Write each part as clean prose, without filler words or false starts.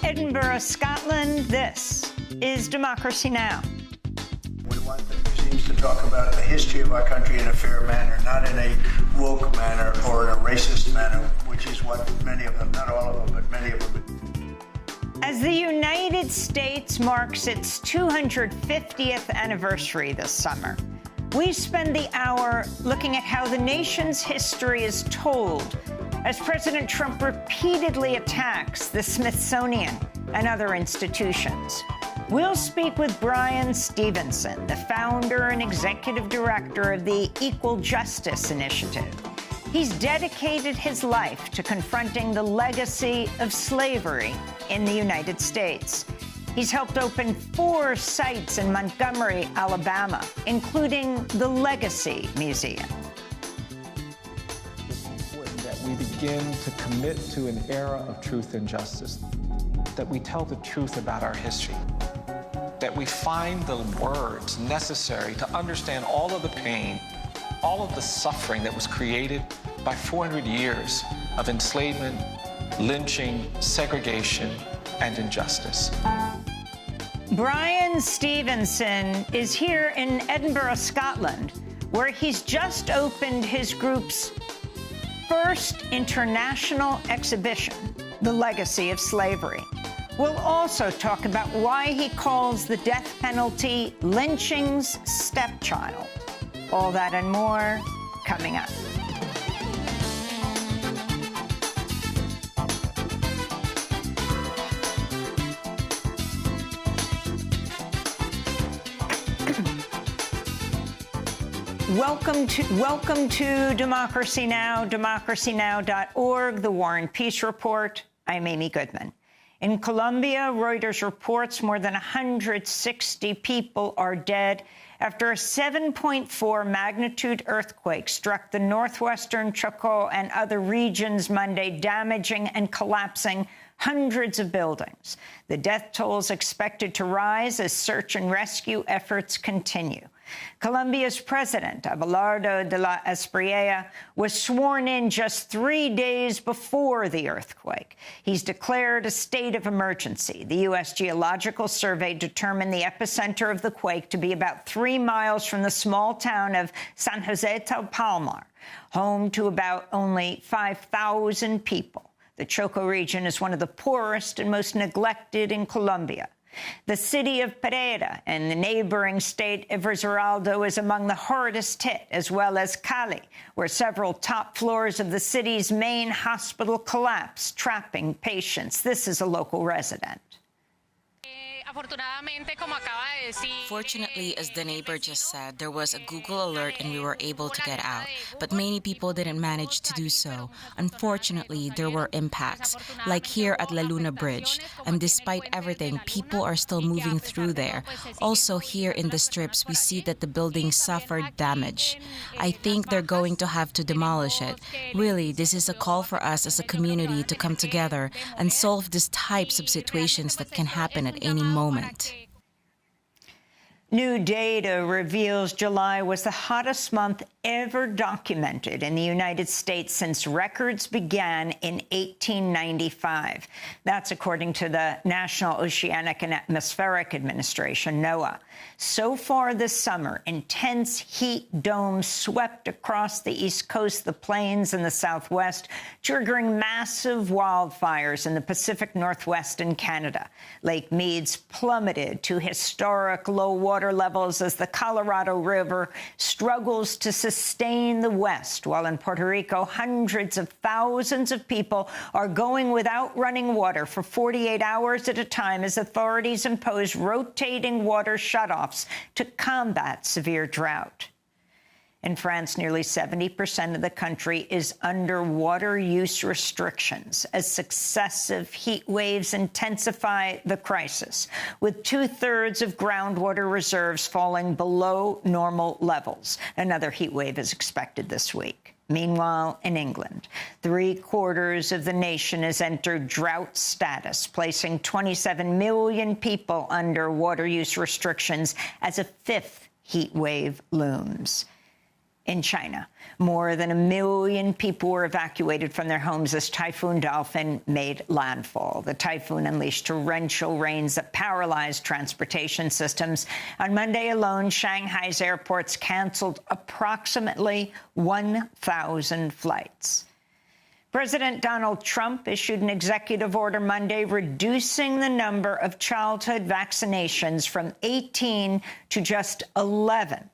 Edinburgh, Scotland, this is Democracy Now! We want the museums to talk about the history of our country in a fair manner, not in a woke manner or in a racist manner, which is what many of them, not all of them, but many of them. As the United States marks its 250th anniversary this summer, we spend the hour looking at how the nation's history is told as President Trump repeatedly attacks the Smithsonian and other institutions. We'll speak with Bryan Stevenson, the founder and executive director of the Equal Justice Initiative. He's dedicated his life to confronting the legacy of slavery in the United States. He's helped open 4 sites in Montgomery, Alabama, including the Legacy Museum. We begin to commit to an era of truth and justice, that we tell the truth about our history, that we find the words necessary to understand all of the pain, all of the suffering that was created by 400 years of enslavement, lynching, segregation, and injustice. Bryan Stevenson is here in Edinburgh, Scotland, where he's just opened his group's first international exhibition, The Legacy of Slavery. We'll also talk about why he calls the death penalty lynching's stepchild. All that and more coming up. Welcome to Democracy Now!, democracynow.org, the War and Peace Report. I'm Amy Goodman. In Colombia, Reuters reports more than 160 people are dead after a 7.4 magnitude earthquake struck the northwestern Chocó and other regions Monday, damaging and collapsing hundreds of buildings. The death toll is expected to rise as search and rescue efforts continue. Colombia's president, Abelardo de la Espriella, was sworn in just 3 days before the earthquake. He's declared a state of emergency. The U.S. Geological Survey determined the epicenter of the quake to be about 3 miles from the small town of San José del Palmar, home to about only 5,000 people. The Chocó region is one of the poorest and most neglected in Colombia. The city of Pereira and the neighboring state of Risaraldo is among the hardest hit, as well as Cali, where several top floors of the city's main hospital collapsed, trapping patients. This is a local resident. Fortunately, as the neighbor just said, there was a Google alert and we were able to get out. But many people didn't manage to do so. Unfortunately, there were impacts, like here at La Luna Bridge. And despite everything, people are still moving through there. Also, here in the strips, we see that the building suffered damage. I think they're going to have to demolish it. Really, this is a call for us as a community to come together and solve these types of situations that can happen at any moment. New data reveals July was the hottest month ever documented in the United States since records began in 1895. That's according to the National Oceanic and Atmospheric Administration, NOAA. So far this summer, intense heat domes swept across the East Coast, the plains, and the Southwest, triggering massive wildfires in the Pacific Northwest and Canada. Lake Mead's plummeted to historic low water levels as the Colorado River struggles to sustain the West, while in Puerto Rico, hundreds of thousands of people are going without running water for 48 hours at a time as authorities impose rotating water shutoffs to combat severe drought. In France, nearly 70% of the country is under water use restrictions as successive heat waves intensify the crisis, with 2/3 of groundwater reserves falling below normal levels. Another heat wave is expected this week. Meanwhile, in England, 3/4 of the nation has entered drought status, placing 27 million people under water use restrictions as a 5th heat wave looms. in China. More than 1 million people were evacuated from their homes as Typhoon Dolphin made landfall. The typhoon unleashed torrential rains that paralyzed transportation systems. On Monday alone, Shanghai's airports canceled approximately 1,000 flights. President Donald Trump issued an executive order Monday reducing the number of childhood vaccinations from 18 to just 11.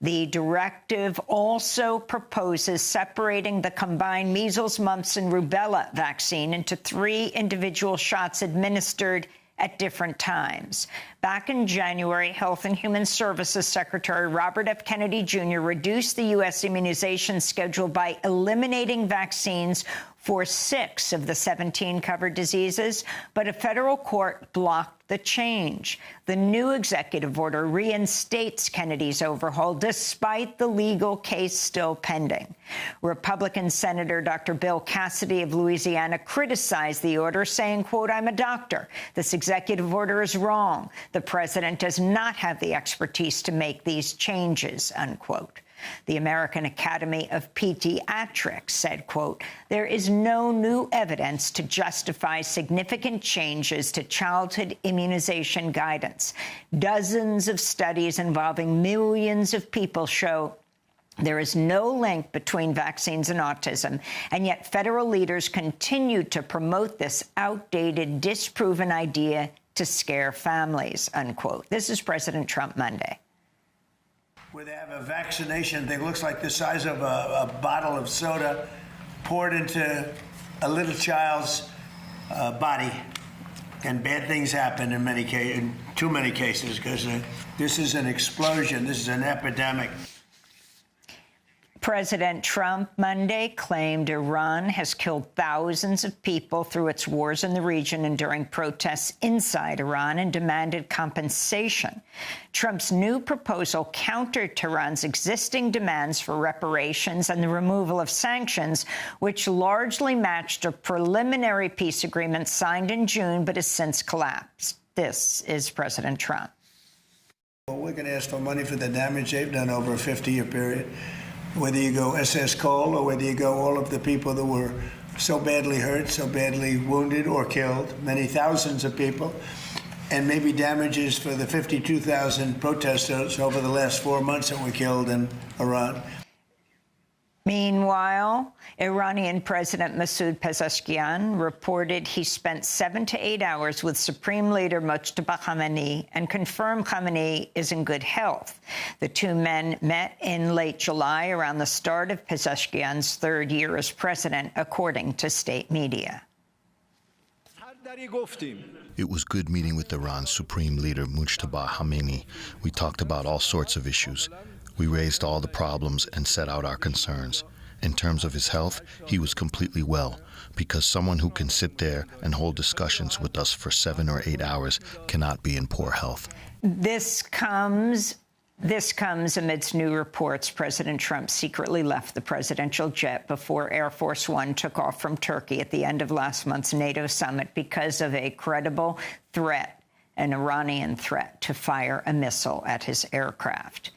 The directive also proposes separating the combined measles, mumps, and rubella vaccine into 3 individual shots administered at different times. Back in January, Health and Human Services Secretary Robert F. Kennedy Jr. reduced the U.S. immunization schedule by eliminating vaccines for 6 of the 17 covered diseases, but a federal court blocked the change. The new executive order reinstates Kennedy's overhaul despite the legal case still pending. Republican Senator Dr. Bill Cassidy of Louisiana criticized the order, saying, quote, "I'm a doctor. This executive order is wrong. The president does not have the expertise to make these changes," unquote. The American Academy of Pediatrics said, quote, "There is no new evidence to justify significant changes to childhood immunization guidance. Dozens of studies involving millions of people show there is no link between vaccines and autism, and yet federal leaders continue to promote this outdated, disproven idea to scare families," unquote. This is President Trump Monday. Where they have a vaccination that looks like the size of a bottle of soda poured into a little child's body, and bad things happen in too many cases, because this is an explosion. This is an epidemic. President Trump Monday claimed Iran has killed thousands of people through its wars in the region and during protests inside Iran, and demanded compensation. Trump's new proposal countered Tehran's existing demands for reparations and the removal of sanctions, which largely matched a preliminary peace agreement signed in June but has since collapsed. This is President Trump. Well, we're going to ask for money for the damage they've done over a 50-year period. Whether you go SS Cole or whether you go all of the people that were so badly hurt, so badly wounded or killed, many thousands of people, and maybe damages for the 52,000 protesters over the last 4 months that were killed in Iran. Meanwhile, Iranian President Masoud Pezeshkian reported he spent 7 to 8 hours with Supreme Leader Mojtaba Khamenei and confirmed Khamenei is in good health. The 2 men met in late July around the start of Pezeshkian's 3rd year as president, according to state media. It was good meeting with Iran's Supreme Leader Mojtaba Khamenei. We talked about all sorts of issues. We raised all the problems and set out our concerns. In terms of his health, he was completely well, because someone who can sit there and hold discussions with us for 7 or 8 hours cannot be in poor health. This comes amidst new reports President Trump secretly left the presidential jet before Air Force One took off from Turkey at the end of last month's NATO summit because of a credible threat, an Iranian threat, to fire a missile at his aircraft.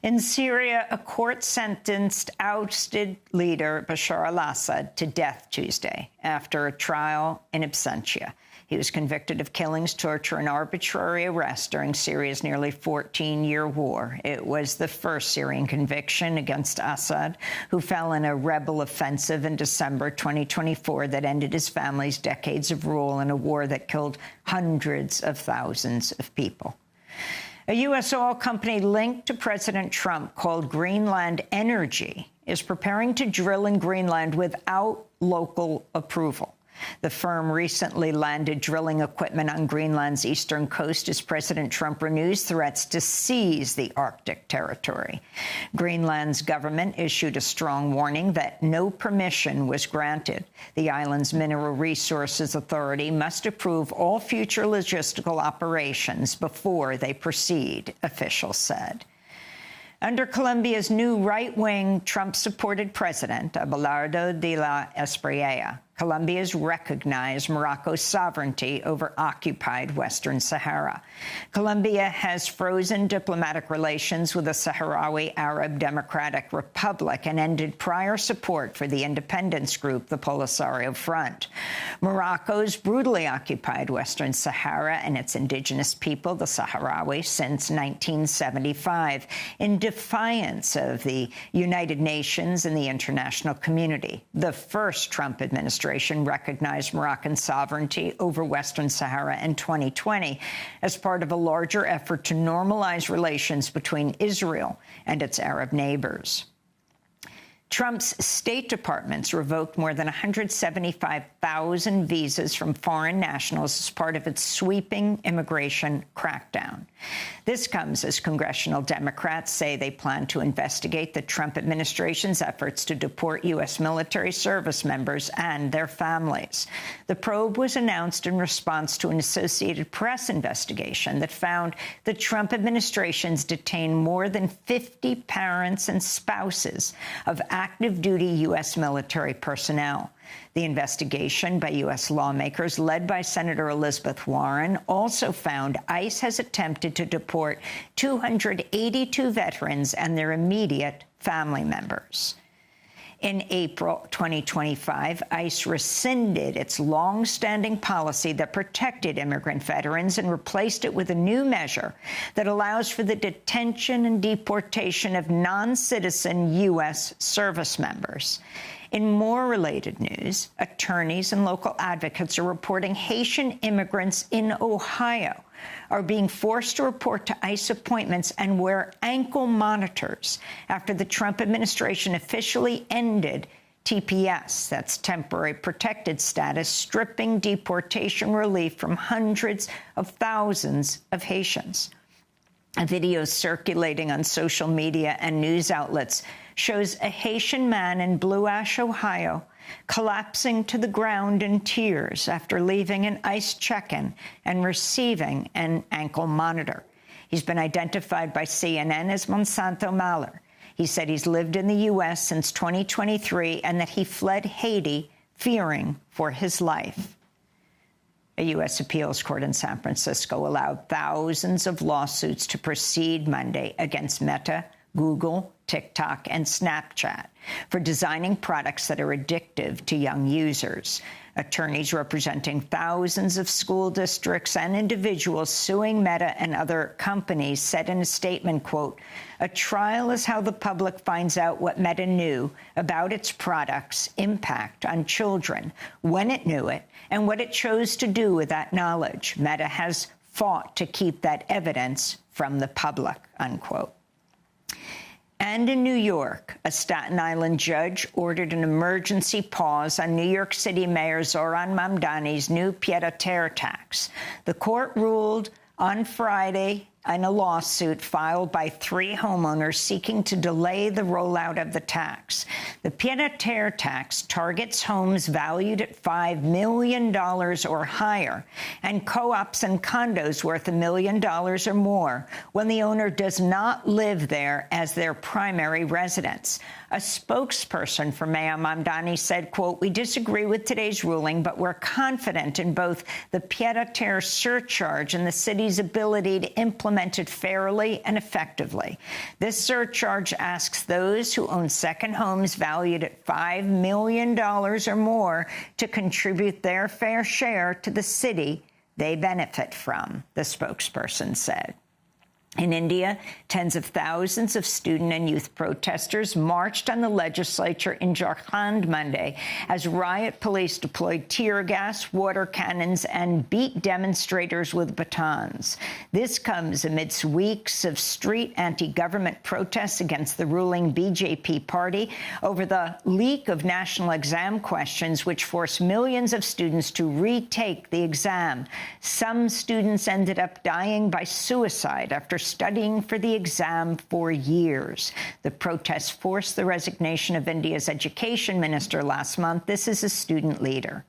In Syria, a court sentenced ousted leader Bashar al-Assad to death Tuesday after a trial in absentia. He was convicted of killings, torture, and arbitrary arrest during Syria's nearly 14-year war. It was the first Syrian conviction against Assad, who fell in a rebel offensive in December 2024 that ended his family's decades of rule in a war that killed hundreds of thousands of people. A U.S. oil company linked to President Trump called Greenland Energy is preparing to drill in Greenland without local approval. The firm recently landed drilling equipment on Greenland's eastern coast as President Trump renews threats to seize the Arctic territory. Greenland's government issued a strong warning that no permission was granted. The island's Mineral Resources Authority must approve all future logistical operations before they proceed, officials said. Under Colombia's new right-wing, Trump-supported president, Abelardo de la Espriella, Colombia's recognized Morocco's sovereignty over occupied Western Sahara. Colombia has frozen diplomatic relations with the Sahrawi Arab Democratic Republic and ended prior support for the independence group, the Polisario Front. Morocco's brutally occupied Western Sahara and its indigenous people, the Sahrawi, since 1975, in defiance of the United Nations and the international community. The first Trump administration recognized Moroccan sovereignty over Western Sahara in 2020 as part of a larger effort to normalize relations between Israel and its Arab neighbors. Trump's State Department's revoked more than 175,000 visas from foreign nationals as part of its sweeping immigration crackdown. This comes as congressional Democrats say they plan to investigate the Trump administration's efforts to deport U.S. military service members and their families. The probe was announced in response to an Associated Press investigation that found the Trump administration's detained more than 50 parents and spouses of active duty U.S. military personnel. The investigation by U.S. lawmakers, led by Senator Elizabeth Warren, also found ICE has attempted to deport 282 veterans and their immediate family members. In April 2025, ICE rescinded its long-standing policy that protected immigrant veterans and replaced it with a new measure that allows for the detention and deportation of non-citizen U.S. service members. In more related news, attorneys and local advocates are reporting Haitian immigrants in Ohio are being forced to report to ICE appointments and wear ankle monitors after the Trump administration officially ended TPS, that's temporary protected status, stripping deportation relief from hundreds of thousands of Haitians. A video circulating on social media and news outlets shows a Haitian man in Blue Ash, Ohio, collapsing to the ground in tears after leaving an ICE check-in and receiving an ankle monitor. He's been identified by CNN as Monsanto Mahler. He said he's lived in the U.S. since 2023 and that he fled Haiti fearing for his life. A U.S. appeals court in San Francisco allowed thousands of lawsuits to proceed Monday against Meta, Google, TikTok, and Snapchat for designing products that are addictive to young users. Attorneys representing thousands of school districts and individuals suing Meta and other companies said in a statement, quote, "A trial is how the public finds out what Meta knew about its products' impact on children, when it knew it, and what it chose to do with that knowledge. Meta has fought to keep that evidence from the public," unquote. And in New York, a Staten Island judge ordered an emergency pause on New York City Mayor Zohran Mamdani's new pied-à-terre tax. The court ruled on Friday in a lawsuit filed by 3 homeowners seeking to delay the rollout of the tax. The pied-à-terre tax targets homes valued at $5 million or higher and co-ops and condos worth $1 million or more when the owner does not live there as their primary residence. A spokesperson for Mayor Mamdani said, quote, "We disagree with today's ruling, but we're confident in both the pied-à-terre surcharge and the city's ability to implement it fairly and effectively. This surcharge asks those who own second homes valued at $5 million or more to contribute their fair share to the city they benefit from," the spokesperson said. In India, tens of thousands of student and youth protesters marched on the legislature in Jharkhand Monday as riot police deployed tear gas, water cannons, and beat demonstrators with batons. This comes amidst weeks of street anti-government protests against the ruling BJP party over the leak of national exam questions, which forced millions of students to retake the exam. Some students ended up dying by suicide after studying for the exam for years. The protests forced the resignation of India's education minister last month. This is a student leader.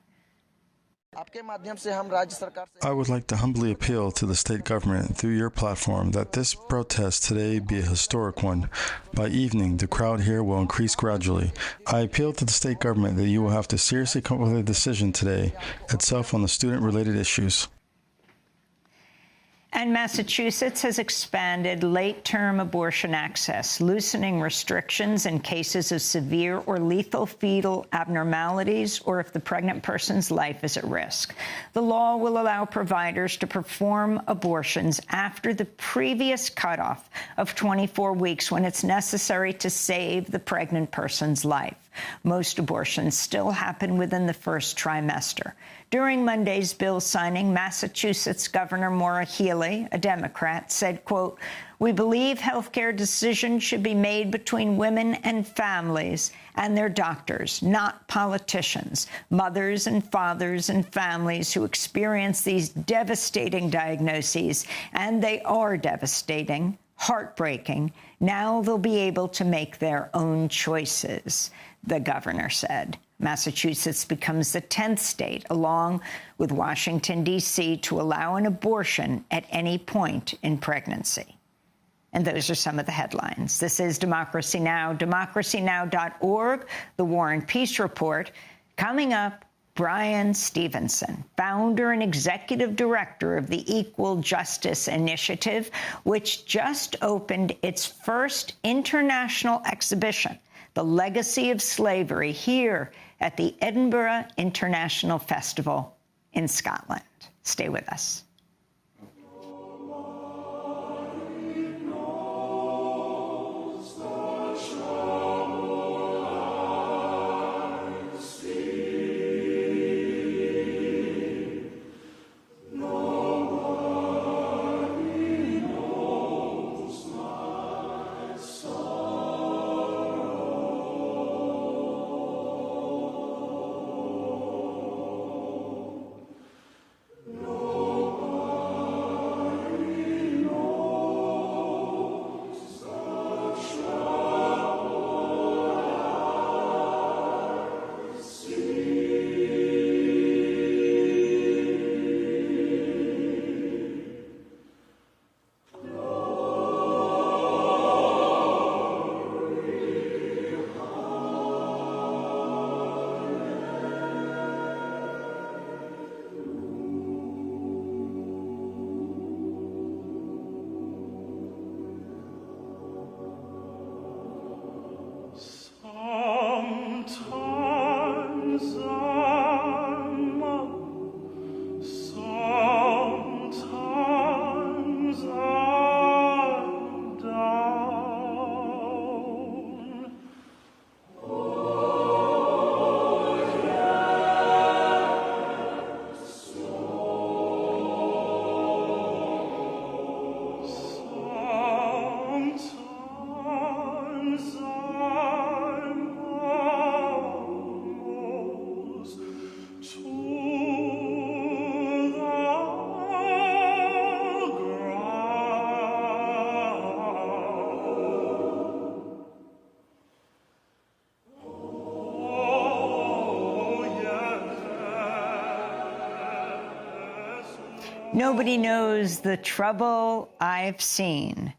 I would like to humbly appeal to the state government through your platform that this protest today be a historic one. By evening, the crowd here will increase gradually. I appeal to the state government that you will have to seriously come up with a decision today itself on the student-related issues. And Massachusetts has expanded late-term abortion access, loosening restrictions in cases of severe or lethal fetal abnormalities or if the pregnant person's life is at risk. The law will allow providers to perform abortions after the previous cutoff of 24 weeks when it's necessary to save the pregnant person's life. Most abortions still happen within the first trimester. During Monday's bill signing, Massachusetts Governor Maura Healey, a Democrat, said, quote, "We believe healthcare decisions should be made between women and families and their doctors, not politicians, mothers and fathers and families who experience these devastating diagnoses, and they are devastating, heartbreaking. Now they'll be able to make their own choices," the governor said. Massachusetts becomes the 10th state, along with Washington, D.C., to allow an abortion at any point in pregnancy. And those are some of the headlines. This is Democracy Now!, democracynow.org, The War and Peace Report. Coming up, Bryan Stevenson, founder and executive director of the Equal Justice Initiative, which just opened its first international exhibition, The Legacy of Slavery, here at the Edinburgh International Festival in Scotland. Stay with us. Nobody knows the trouble I've seen.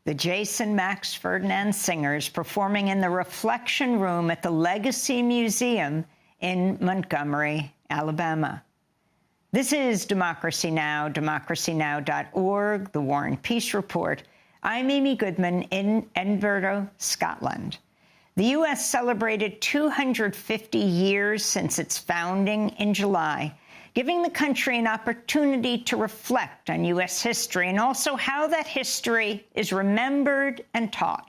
The Jason Max Ferdinand Singers performing in the Reflection Room at the Legacy Museum in Montgomery, Alabama. This is Democracy Now!, democracynow.org, The War and Peace Report. I'm Amy Goodman in Edinburgh, Scotland. The U.S. celebrated 250 years since its founding in July, giving the country an opportunity to reflect on U.S. history and also how that history is remembered and taught.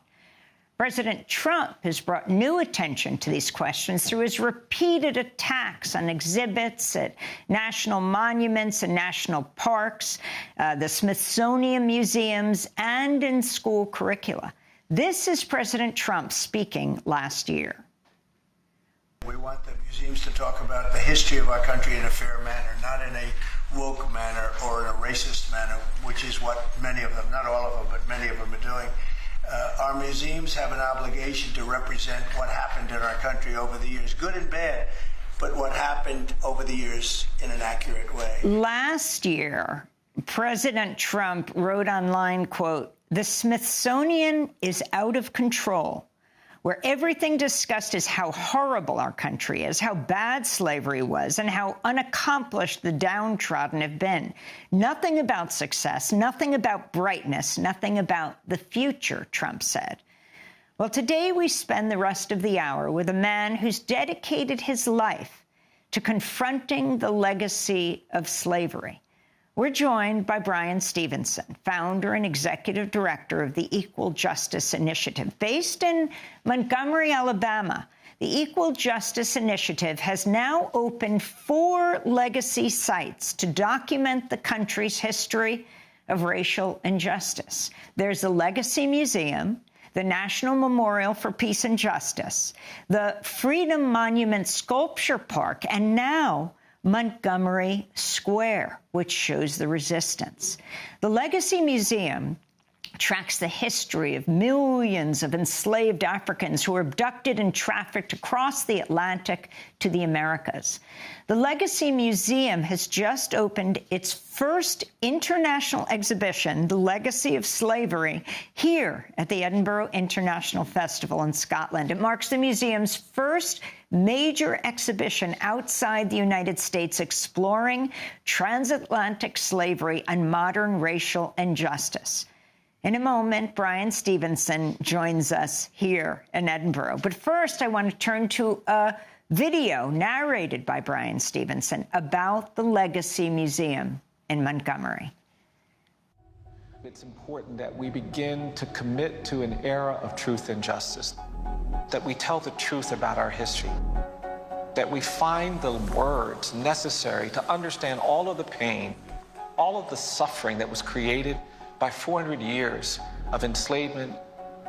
President Trump has brought new attention to these questions through his repeated attacks on exhibits at national monuments and national parks, the Smithsonian museums, and in school curricula. This is President Trump speaking last year. We want the museums to talk about the history of our country in a fair manner, not in a woke manner or in a racist manner, which is what many of them, not all of them, but many of them are doing. Our museums have an obligation to represent what happened in our country over the years, good and bad. but what happened over the years in an accurate way. Last year, President Trump wrote online, quote, "The Smithsonian is out of control, where everything discussed is how horrible our country is, how bad slavery was, and how unaccomplished the downtrodden have been. Nothing about success, nothing about brightness, nothing about the future," Trump said. Well, today we spend the rest of the hour with a man who's dedicated his life to confronting the legacy of slavery. We're joined by Bryan Stevenson, founder and executive director of the Equal Justice Initiative. Based in Montgomery, Alabama, the Equal Justice Initiative has now opened 4 legacy sites to document the country's history of racial injustice. There's the Legacy Museum, the National Memorial for Peace and Justice, the Freedom Monument Sculpture Park, and now Montgomery Square, which shows the resistance. The Legacy Museum tracks the history of millions of enslaved Africans who were abducted and trafficked across the Atlantic to the Americas. The Legacy Museum has just opened its first international exhibition, The Legacy of Slavery, here at the Edinburgh International Festival in Scotland. It marks the museum's first major exhibition outside the United States exploring transatlantic slavery and modern racial injustice. In a moment, Bryan Stevenson joins us here in Edinburgh. But first, I want to turn to a video narrated by Bryan Stevenson about the Legacy Museum in Montgomery. It's important that we begin to commit to an era of truth and justice, that we tell the truth about our history, that we find the words necessary to understand all of the pain, all of the suffering that was created by 400 years of enslavement,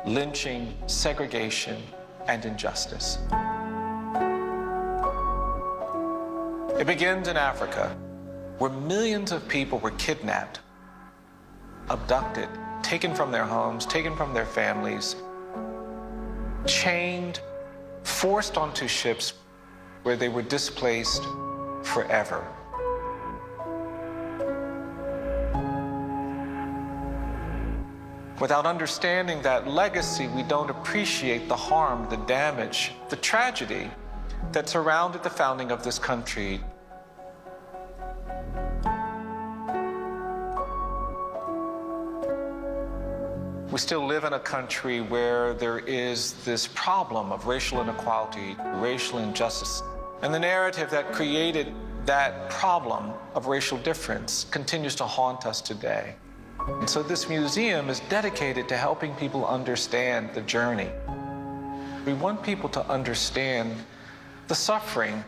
lynching, segregation, and injustice. It begins in Africa, where millions of people were kidnapped, abducted, taken from their homes, taken from their families, chained, forced onto ships where they were displaced forever. Without understanding that legacy, we don't appreciate the harm, the damage, the tragedy that surrounded the founding of this country. We still live in a country where there is this problem of racial inequality, racial injustice, and the narrative that created that problem of racial difference continues to haunt us today. And so this museum is dedicated to helping people understand the journey. We want people to understand the suffering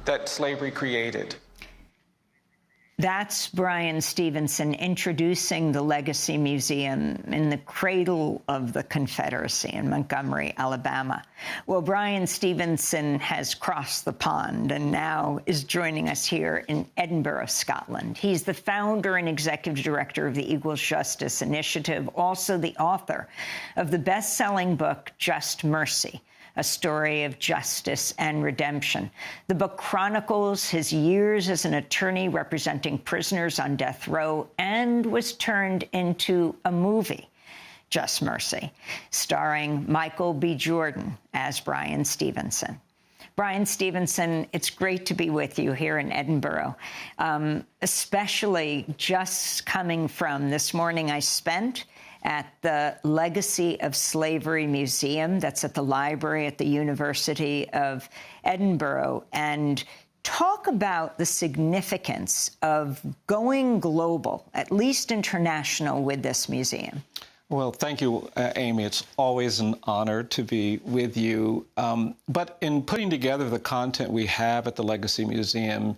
that slavery created. That's Bryan Stevenson introducing the Legacy Museum in the cradle of the Confederacy in Montgomery, Alabama. Well, Bryan Stevenson has crossed the pond and now is joining us here in Edinburgh, Scotland. He's the founder and executive director of the Equal Justice Initiative, also the author of the best-selling book, Just Mercy: A Story of Justice and Redemption. The book chronicles his years as an attorney representing prisoners on death row and was turned into a movie, Just Mercy, starring Michael B. Jordan as Bryan Stevenson. Bryan Stevenson, it's great to be with you here in Edinburgh, especially just coming from this morning I spent at the Legacy of Slavery Museum that's at the library at the University of Edinburgh, and talk about the significance of going global, at least international, with this museum. Well, thank you, Amy. It's always an honor to be with you. But in putting together the content we have at the Legacy Museum,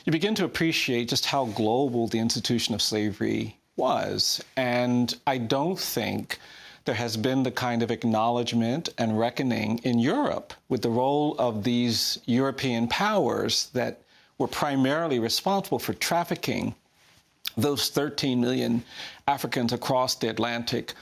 you begin to appreciate just how global the institution of slavery was. And I don't think there has been the kind of acknowledgement and reckoning in Europe with the role of these European powers that were primarily responsible for trafficking those 13 million Africans across the Atlantic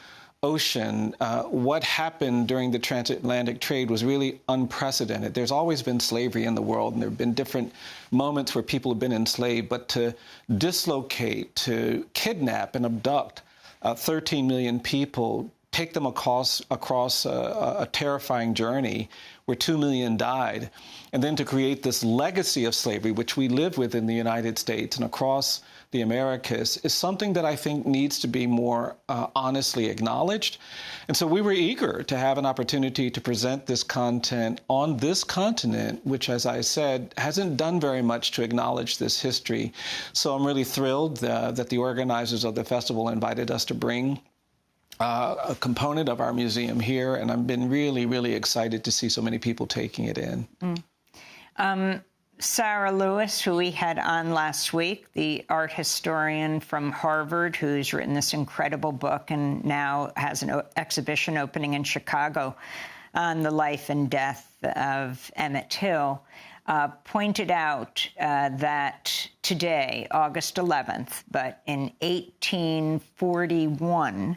ocean, what happened during the transatlantic trade was really unprecedented. There's always been slavery in the world, and there have been different moments where people have been enslaved, but to dislocate, to kidnap and abduct 13 million people, take them across a terrifying journey where 2 million died, and then to create this legacy of slavery, which we live with in the United States and across the Americas, is something that I think needs to be more honestly acknowledged. And so we were eager to have an opportunity to present this content on this continent, which, as I said, hasn't done very much to acknowledge this history. So I'm really thrilled that the organizers of the festival invited us to bring a component of our museum here, and I've been really, really excited to see so many people taking it in. Sarah Lewis, who we had on last week, the art historian from Harvard, who's written this incredible book and now has an exhibition opening in Chicago on the life and death of Emmett Till, pointed out that today, August 11th, but in 1841,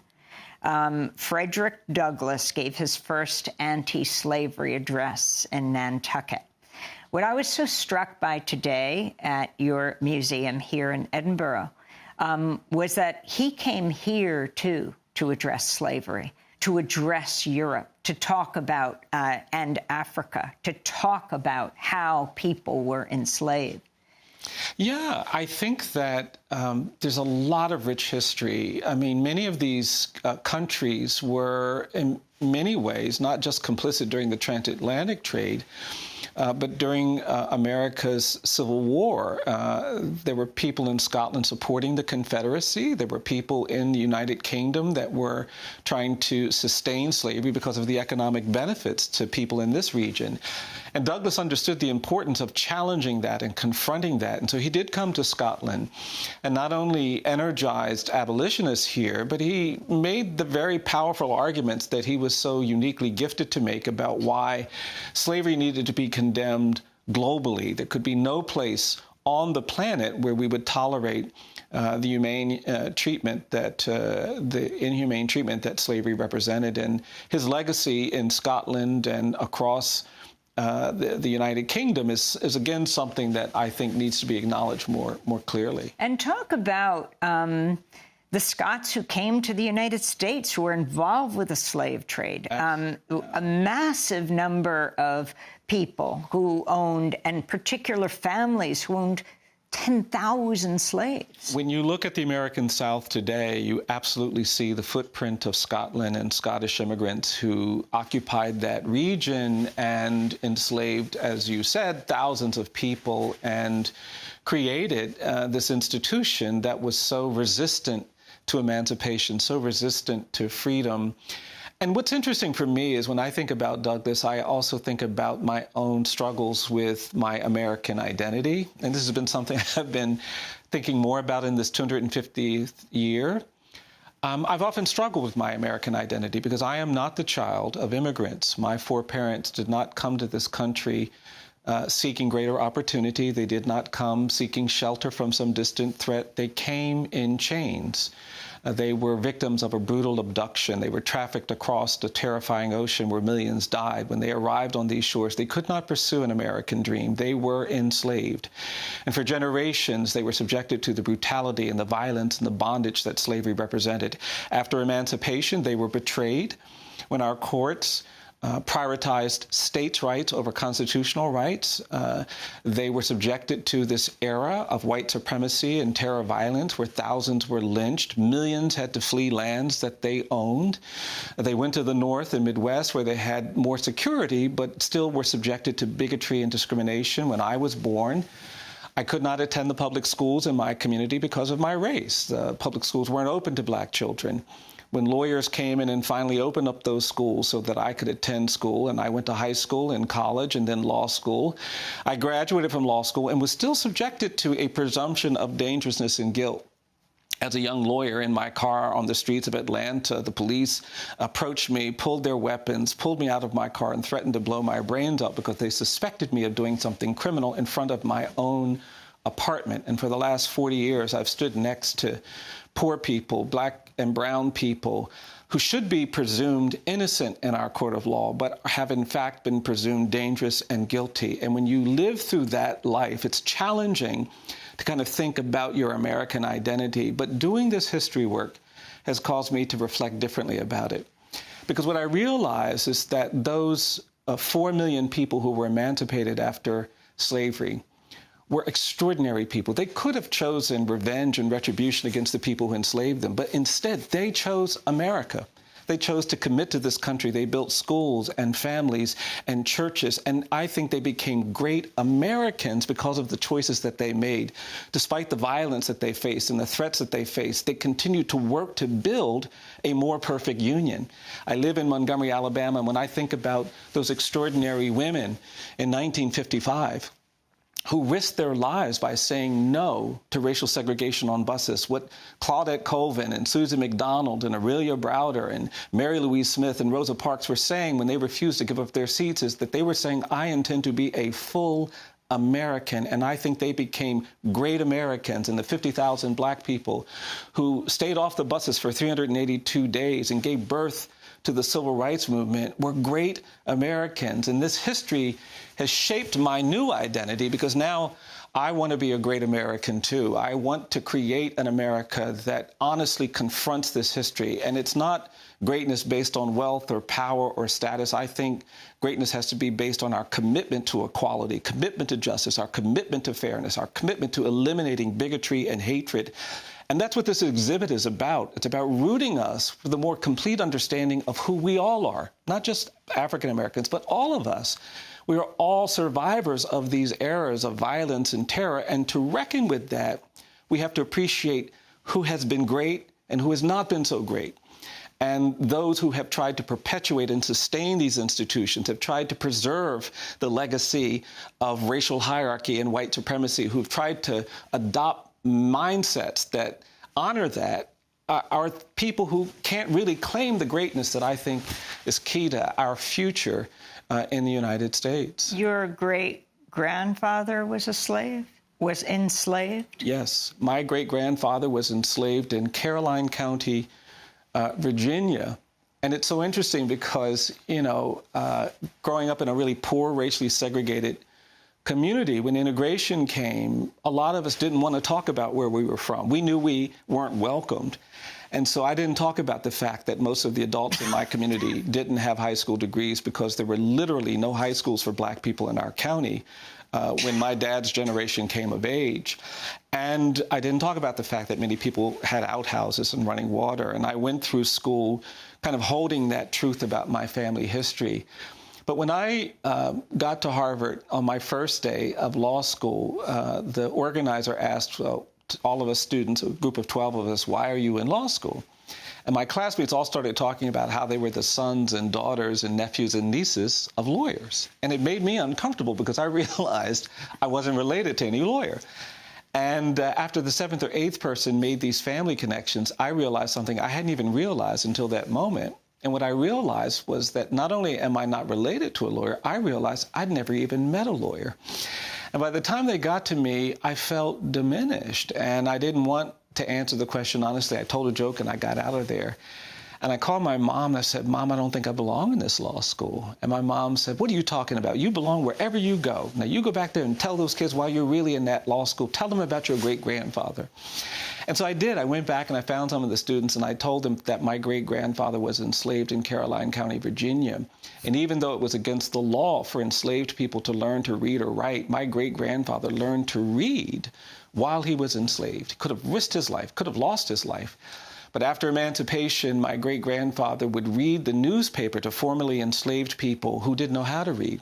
Frederick Douglass gave his first anti-slavery address in Nantucket. What I was so struck by today at your museum here in Edinburgh was that he came here, too, to address slavery, to address Europe, to talk about, and Africa, to talk about how people were enslaved. Yeah, I think that there's a lot of rich history. I mean, many of these countries were, in many ways, not just complicit during the transatlantic trade, but during America's Civil War. There were people in Scotland supporting the Confederacy. There were people in the United Kingdom that were trying to sustain slavery because of the economic benefits to people in this region. And Douglass understood the importance of challenging that and confronting that. And so he did come to Scotland and not only energized abolitionists here, but he made the very powerful arguments that he was so uniquely gifted to make about why slavery needed to be condemned globally. There could be no place on the planet where we would tolerate the inhumane treatment that slavery represented. And his legacy in Scotland and across the United Kingdom is again something that I think needs to be acknowledged more clearly. And talk about the Scots who came to the United States, who were involved with the slave trade. A massive number of people who owned, and particular families who owned 10,000 slaves. When you look at the American South today, you absolutely see the footprint of Scotland and Scottish immigrants who occupied that region and enslaved, as you said, thousands of people and created this institution that was so resistant to emancipation, so resistant to freedom. And what's interesting for me is when I think about Douglass, I also think about my own struggles with my American identity. And this has been something I've been thinking more about in this 250th year. I've often struggled with my American identity because I am not the child of immigrants. My four parents did not come to this country seeking greater opportunity. They did not come seeking shelter from some distant threat. They came in chains. They were victims of a brutal abduction. They were trafficked across the terrifying ocean where millions died. When they arrived on these shores, they could not pursue an American dream. They were enslaved. And for generations, they were subjected to the brutality and the violence and the bondage that slavery represented. After emancipation, they were betrayed when our courts prioritized states' rights over constitutional rights. They were subjected to this era of white supremacy and terror violence where thousands were lynched. Millions had to flee lands that they owned. They went to the North and Midwest where they had more security, but still were subjected to bigotry and discrimination. When I was born, I could not attend the public schools in my community because of my race. The public schools weren't open to black children. When lawyers came in and finally opened up those schools so that I could attend school, and I went to high school and college and then law school, I graduated from law school and was still subjected to a presumption of dangerousness and guilt. As a young lawyer in my car on the streets of Atlanta, the police approached me, pulled their weapons, pulled me out of my car and threatened to blow my brains out because they suspected me of doing something criminal in front of my own apartment. And for the last 40 years, I've stood next to poor people, black and brown people, who should be presumed innocent in our court of law, but have in fact been presumed dangerous and guilty. And when you live through that life, it's challenging to kind of think about your American identity. But doing this history work has caused me to reflect differently about it. Because what I realize is that those 4 million people who were emancipated after slavery were extraordinary people. They could have chosen revenge and retribution against the people who enslaved them, but instead they chose America. They chose to commit to this country. They built schools and families and churches, and I think they became great Americans because of the choices that they made. Despite the violence that they faced and the threats that they faced, they continued to work to build a more perfect union. I live in Montgomery, Alabama, and when I think about those extraordinary women in 1955, who risked their lives by saying no to racial segregation on buses. What Claudette Colvin and Susan McDonald and Aurelia Browder and Mary Louise Smith and Rosa Parks were saying when they refused to give up their seats is that they were saying, I intend to be a full American. And I think they became great Americans. And the 50,000 black people who stayed off the buses for 382 days and gave birth to the civil rights movement were great Americans. And this history has shaped my new identity because now I want to be a great American too. I want to create an America that honestly confronts this history. And it's not greatness based on wealth or power or status. I think greatness has to be based on our commitment to equality, commitment to justice, our commitment to fairness, our commitment to eliminating bigotry and hatred. And that's what this exhibit is about. It's about rooting us for the more complete understanding of who we all are, not just African Americans, but all of us. We are all survivors of these eras of violence and terror. And to reckon with that, we have to appreciate who has been great and who has not been so great. And those who have tried to perpetuate and sustain these institutions, have tried to preserve the legacy of racial hierarchy and white supremacy, who've tried to adopt mindsets that honor that, are people who can't really claim the greatness that I think is key to our future in the United States. Your great-grandfather was enslaved? Yes. My great-grandfather was enslaved in Caroline County, Virginia. And it's so interesting because, growing up in a really poor, racially segregated community, when integration came, a lot of us didn't want to talk about where we were from. We knew we weren't welcomed. And so I didn't talk about the fact that most of the adults in my community didn't have high school degrees because there were literally no high schools for black people in our county when my dad's generation came of age. And I didn't talk about the fact that many people had outhouses and running water. And I went through school kind of holding that truth about my family history. But when I got to Harvard on my first day of law school, the organizer asked all of us students, a group of 12 of us, why are you in law school? And my classmates all started talking about how they were the sons and daughters and nephews and nieces of lawyers. And it made me uncomfortable because I realized I wasn't related to any lawyer. And after the 7th or 8th person made these family connections, I realized something I hadn't even realized until that moment. And what I realized was that not only am I not related to a lawyer, I realized I'd never even met a lawyer. And by the time they got to me, I felt diminished. And I didn't want to answer the question honestly. I told a joke and I got out of there. And I called my mom and I said, Mom, I don't think I belong in this law school. And my mom said, what are you talking about? You belong wherever you go. Now you go back there and tell those kids while you're really in that law school, tell them about your great-grandfather. And so I did. I went back and I found some of the students and I told them that my great-grandfather was enslaved in Caroline County, Virginia. And even though it was against the law for enslaved people to learn to read or write, my great-grandfather learned to read while he was enslaved. He could have risked his life, could have lost his life. But after emancipation, my great-grandfather would read the newspaper to formerly enslaved people who didn't know how to read.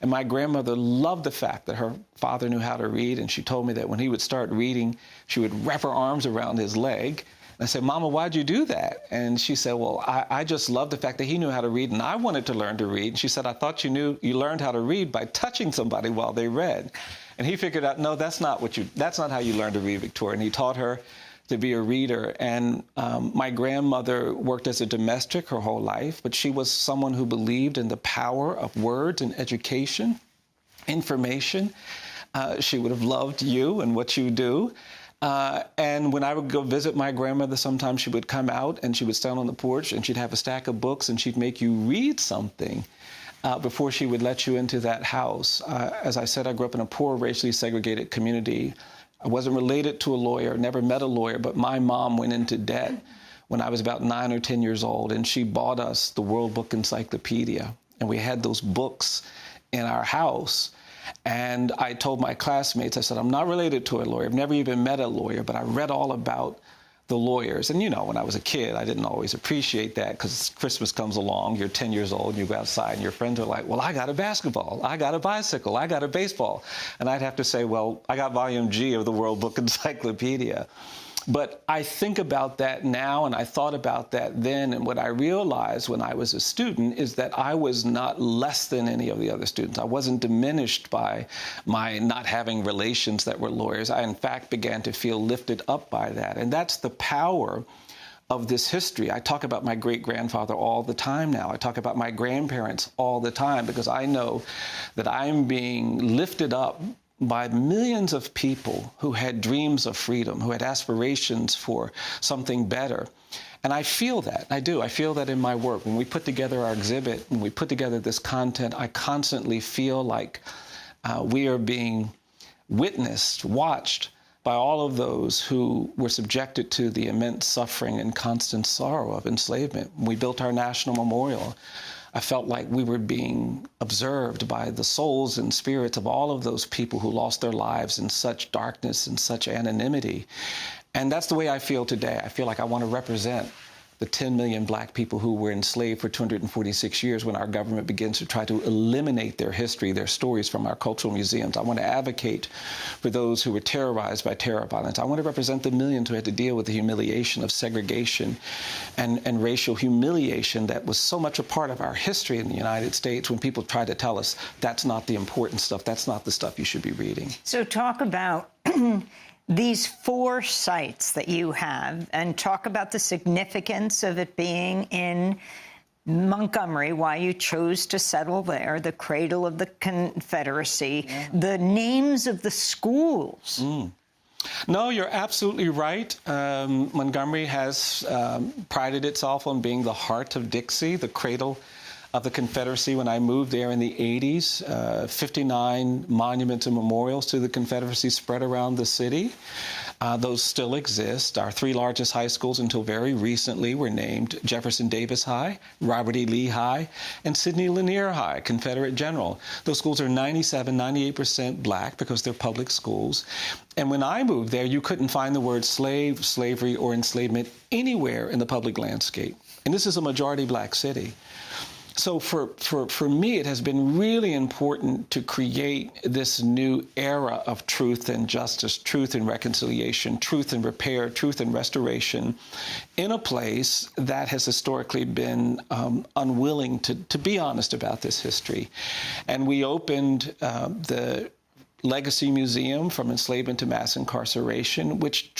And my grandmother loved the fact that her father knew how to read, and she told me that when he would start reading, she would wrap her arms around his leg. And I said, Mama, why'd you do that? And she said, well, I just love the fact that he knew how to read, and I wanted to learn to read. And she said, I thought you learned how to read by touching somebody while they read. And he figured out, no, that's not how you learn to read, Victoria. And he taught her to be a reader. And my grandmother worked as a domestic her whole life, but she was someone who believed in the power of words and education, information. She would have loved you and what you do. And when I would go visit my grandmother, sometimes she would come out and she would stand on the porch and she'd have a stack of books and she'd make you read something before she would let you into that house. As I said, I grew up in a poor, racially segregated community. I wasn't related to a lawyer, never met a lawyer, but my mom went into debt when I was about 9 or 10 years old, and she bought us the World Book Encyclopedia. And we had those books in our house. And I told my classmates, I said, I'm not related to a lawyer. I've never even met a lawyer, but I read all about the lawyers. And, you know, when I was a kid, I didn't always appreciate that because Christmas comes along, you're 10 years old, and you go outside, and your friends are like, well, I got a basketball, I got a bicycle, I got a baseball. And I'd have to say, well, I got volume G of the World Book Encyclopedia. But I think about that now, and I thought about that then, and what I realized when I was a student is that I was not less than any of the other students. I wasn't diminished by my not having relations that were lawyers. I, in fact, began to feel lifted up by that. And that's the power of this history. I talk about my great-grandfather all the time now. I talk about my grandparents all the time because I know that I'm being lifted up by millions of people who had dreams of freedom, who had aspirations for something better. And I feel that, I do. I feel that in my work. When we put together our exhibit, when we put together this content, I constantly feel like we are being witnessed, watched by all of those who were subjected to the immense suffering and constant sorrow of enslavement. When we built our national memorial, I felt like we were being observed by the souls and spirits of all of those people who lost their lives in such darkness and such anonymity. And that's the way I feel today. I feel like I want to represent the 10 million black people who were enslaved for 246 years when our government begins to try to eliminate their history, their stories from our cultural museums. I want to advocate for those who were terrorized by terror violence. I want to represent the millions who had to deal with the humiliation of segregation and racial humiliation that was so much a part of our history in the United States when people tried to tell us that's not the important stuff, that's not the stuff you should be reading. So talk about these 4 sites that you have, and talk about the significance of it being in Montgomery, why you chose to settle there, the cradle of the Confederacy, the names of the schools. No, you're absolutely right. Montgomery has prided itself on being the heart of Dixie, the cradle of the Confederacy. When I moved there in the 80s, 59 monuments and memorials to the Confederacy spread around the city. Those still exist. Our 3 largest high schools until very recently were named Jefferson Davis High, Robert E. Lee High, and Sidney Lanier High, Confederate General. Those schools are 98% black because they're public schools. And when I moved there, you couldn't find the word slave, slavery, or enslavement anywhere in the public landscape. And this is a majority black city. So for me, it has been really important to create this new era of truth and justice, truth and reconciliation, truth and repair, truth and restoration in a place that has historically been unwilling to be honest about this history. And we opened the Legacy Museum from Enslavement to Mass Incarceration, which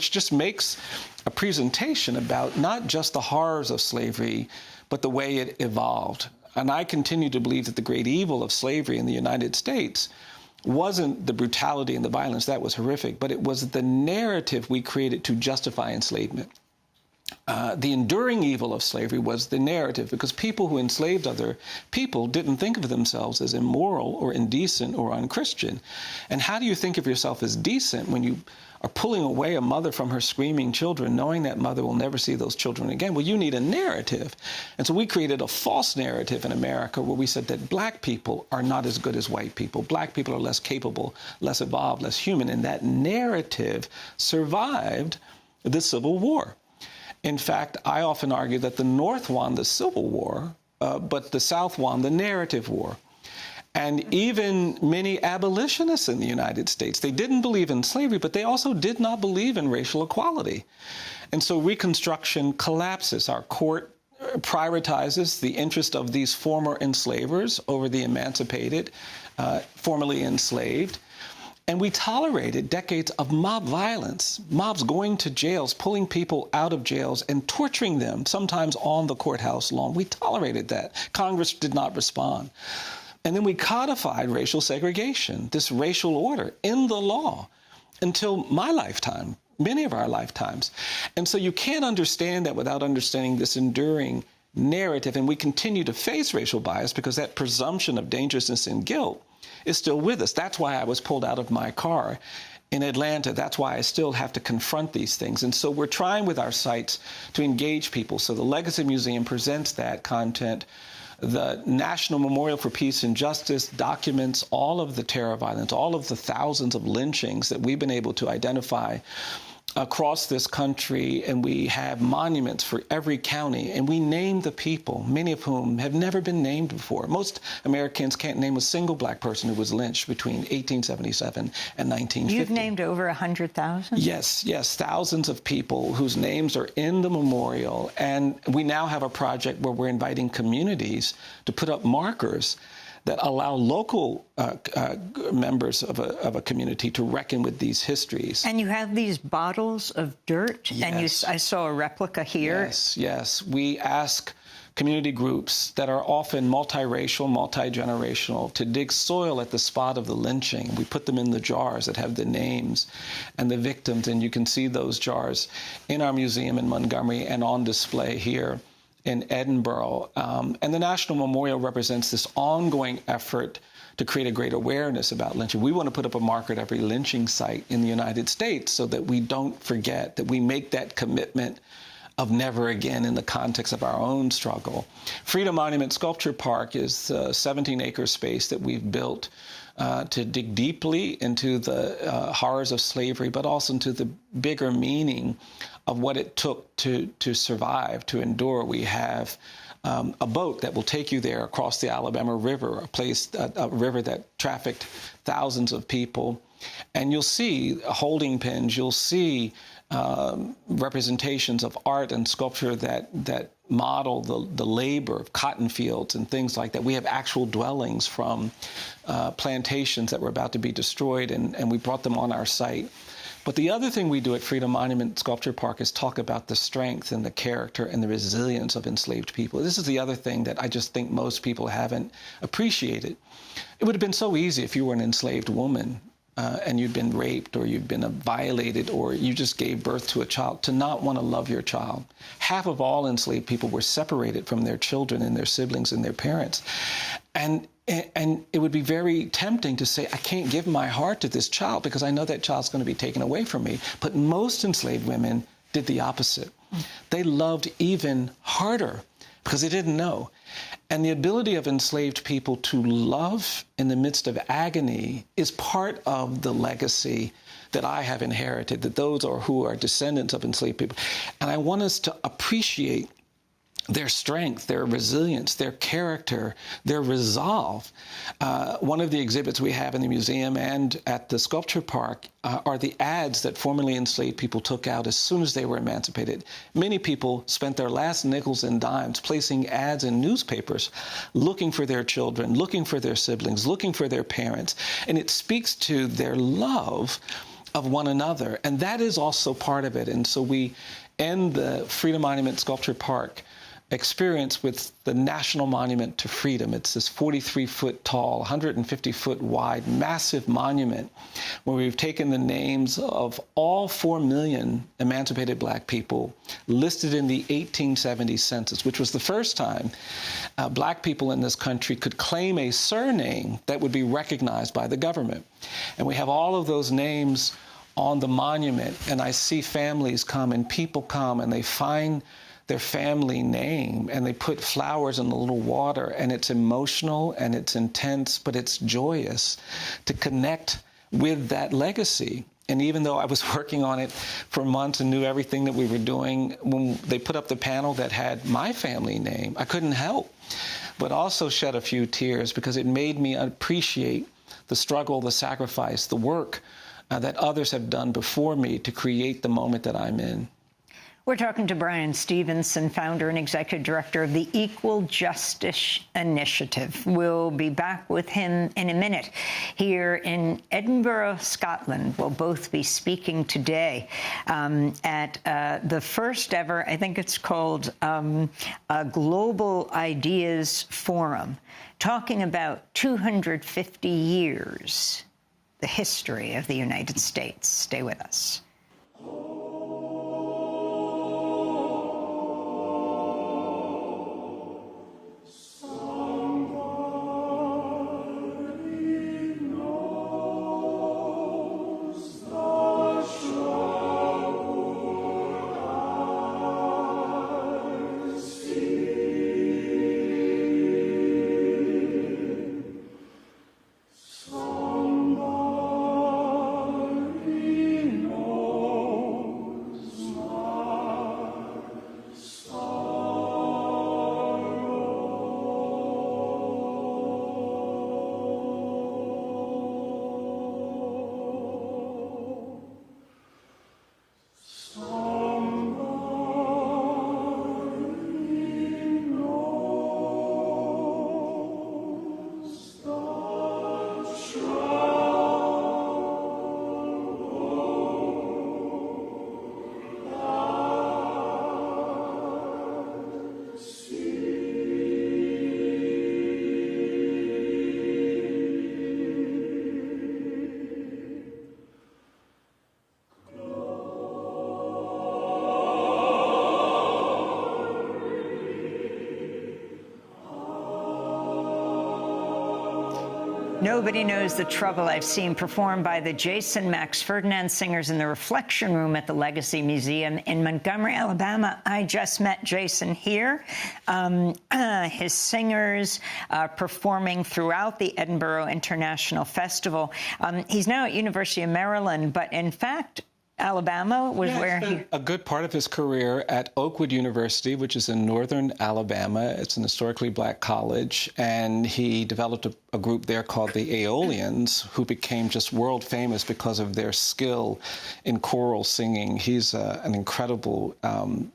just makes a presentation about not just the horrors of slavery, but the way it evolved. And I continue to believe that the great evil of slavery in the United States wasn't the brutality and the violence, that was horrific, but it was the narrative we created to justify enslavement. The enduring evil of slavery was the narrative, because people who enslaved other people didn't think of themselves as immoral or indecent or unchristian. And how do you think of yourself as decent when you are pulling away a mother from her screaming children, knowing that mother will never see those children again? Well, you need a narrative. And so we created a false narrative in America where we said that black people are not as good as white people. Black people are less capable, less evolved, less human. And that narrative survived the Civil War. In fact, I often argue that the North won the Civil War, but the South won the narrative war. And even many abolitionists in the United States, they didn't believe in slavery, but they also did not believe in racial equality. And so Reconstruction collapses. Our court prioritizes the interest of these former enslavers over the emancipated, formerly enslaved. And we tolerated decades of mob violence, mobs going to jails, pulling people out of jails and torturing them, sometimes on the courthouse lawn. We tolerated that. Congress did not respond. And then we codified racial segregation, this racial order in the law until my lifetime, many of our lifetimes. And so you can't understand that without understanding this enduring narrative. And we continue to face racial bias because that presumption of dangerousness and guilt is still with us. That's why I was pulled out of my car in Atlanta. That's why I still have to confront these things. And so we're trying with our sites to engage people. So the Legacy Museum presents that content. The National Memorial for Peace and Justice documents all of the terror violence, all of the thousands of lynchings that we've been able to identify across this country, and we have monuments for every county, and we name the people, many of whom have never been named before. Most Americans can't name a single black person who was lynched between 1877 and 1950. You've named over 100,000? Yes, thousands of people whose names are in the memorial, and we now have a project where we're inviting communities to put up markers that allow local members of a community to reckon with these histories. And you have these bottles of dirt, Yes. and I saw a replica here. Yes. We ask community groups that are often multiracial, multi-generational, to dig soil at the spot of the lynching. We put them in the jars that have the names and the victims, and you can see those jars in our museum in Montgomery and on display here in Edinburgh. And the National Memorial represents this ongoing effort to create a great awareness about lynching. We want to put up a marker at every lynching site in the United States so that we don't forget, that we make that commitment of never again in the context of our own struggle. Freedom Monument Sculpture Park is a 17-acre space that we've built to dig deeply into the horrors of slavery, but also into the bigger meaning of what it took to survive, to endure. We have a boat that will take you there across the Alabama River, a river that trafficked thousands of people. And you'll see holding pens, you'll see representations of art and sculpture that model the labor of cotton fields and things like that. We have actual dwellings from plantations that were about to be destroyed, and we brought them on our site. But the other thing we do at Freedom Monument Sculpture Park is talk about the strength and the character and the resilience of enslaved people. This is the other thing that I just think most people haven't appreciated. It would have been so easy if you were an enslaved woman and you'd been raped or you'd been violated or you just gave birth to a child, to not want to love your child. Half of all enslaved people were separated from their children and their siblings and their parents. And it would be very tempting to say, I can't give my heart to this child because I know that child's going to be taken away from me. But most enslaved women did the opposite. They loved even harder because they didn't know. And the ability of enslaved people to love in the midst of agony is part of the legacy that I have inherited, that those are who are descendants of enslaved people. And I want us to appreciate their strength, their resilience, their character, their resolve. One of the exhibits we have in the museum and at the sculpture park are the ads that formerly enslaved people took out as soon as they were emancipated. Many people spent their last nickels and dimes placing ads in newspapers, looking for their children, looking for their siblings, looking for their parents. And it speaks to their love of one another. And that is also part of it. And so we end the Freedom Monument Sculpture Park experience with the National Monument to Freedom. It's this 43-foot tall, 150-foot wide, massive monument where we've taken the names of all 4 million emancipated black people listed in the 1870 census, which was the first time black people in this country could claim a surname that would be recognized by the government. And we have all of those names on the monument, and I see families come and people come and they find their family name and they put flowers in a little water, and it's emotional and it's intense, but it's joyous to connect with that legacy. And even though I was working on it for months and knew everything that we were doing, when they put up the panel that had my family name, I couldn't help but also shed a few tears because it made me appreciate the struggle, the sacrifice, the work that others have done before me to create the moment that I'm in. We're talking to Bryan Stevenson, founder and executive director of the Equal Justice Initiative. We'll be back with him in a minute. Here in Edinburgh, Scotland, we'll both be speaking today at the first ever, I think it's called a Global Ideas Forum, talking about 250 years, the history of the United States. Stay with us. Nobody Knows the Trouble I've Seen, performed by the Jason Max Ferdinand Singers in the Reflection Room at the Legacy Museum in Montgomery, Alabama. I just met Jason here. His singers performing throughout the Edinburgh International Festival. He's now at University of Maryland, but in fact, Alabama was where he... A good part of his career at Oakwood University, which is in northern Alabama. It's an historically black college, and he developed a group there called the Aeolians, who became just world famous because of their skill in choral singing. He's an incredible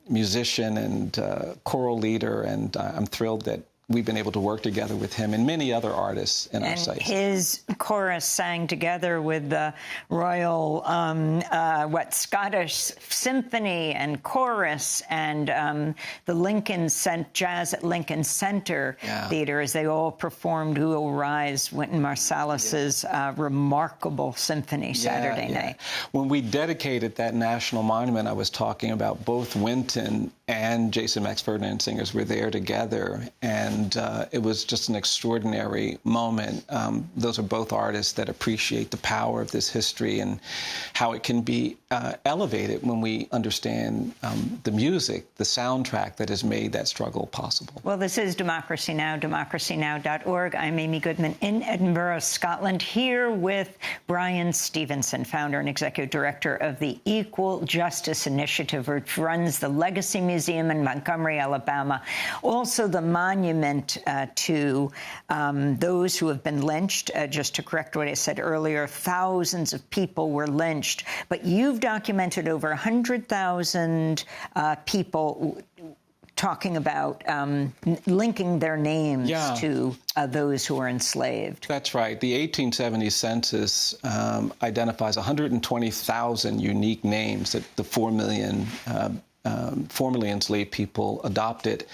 musician and choral leader, and I'm thrilled that we've been able to work together with him and many other artists in our sites. His chorus sang together with the Royal, Scottish Symphony and Chorus and the Jazz at Lincoln Center Theater, as they all performed Who Will Rise, Wynton Marsalis's remarkable symphony Saturday night. When we dedicated that national monument I was talking about, both Wynton and Jason Max Ferdinand Singers were there together, and it was just an extraordinary moment. Those are both artists that appreciate the power of this history and how it can be elevated when we understand the music, the soundtrack that has made that struggle possible. Well, this is Democracy Now!, democracynow.org. I'm Amy Goodman in Edinburgh, Scotland, here with Bryan Stevenson, founder and executive director of the Equal Justice Initiative, which runs the Legacy Museum in Montgomery, Alabama. Also, the monument to those who have been lynched. Just to correct what I said earlier, thousands of people were lynched. But you've documented over 100,000 people talking about linking their names to those who were enslaved. That's right. The 1870 census identifies 120,000 unique names that the 4 million formerly enslaved people adopted.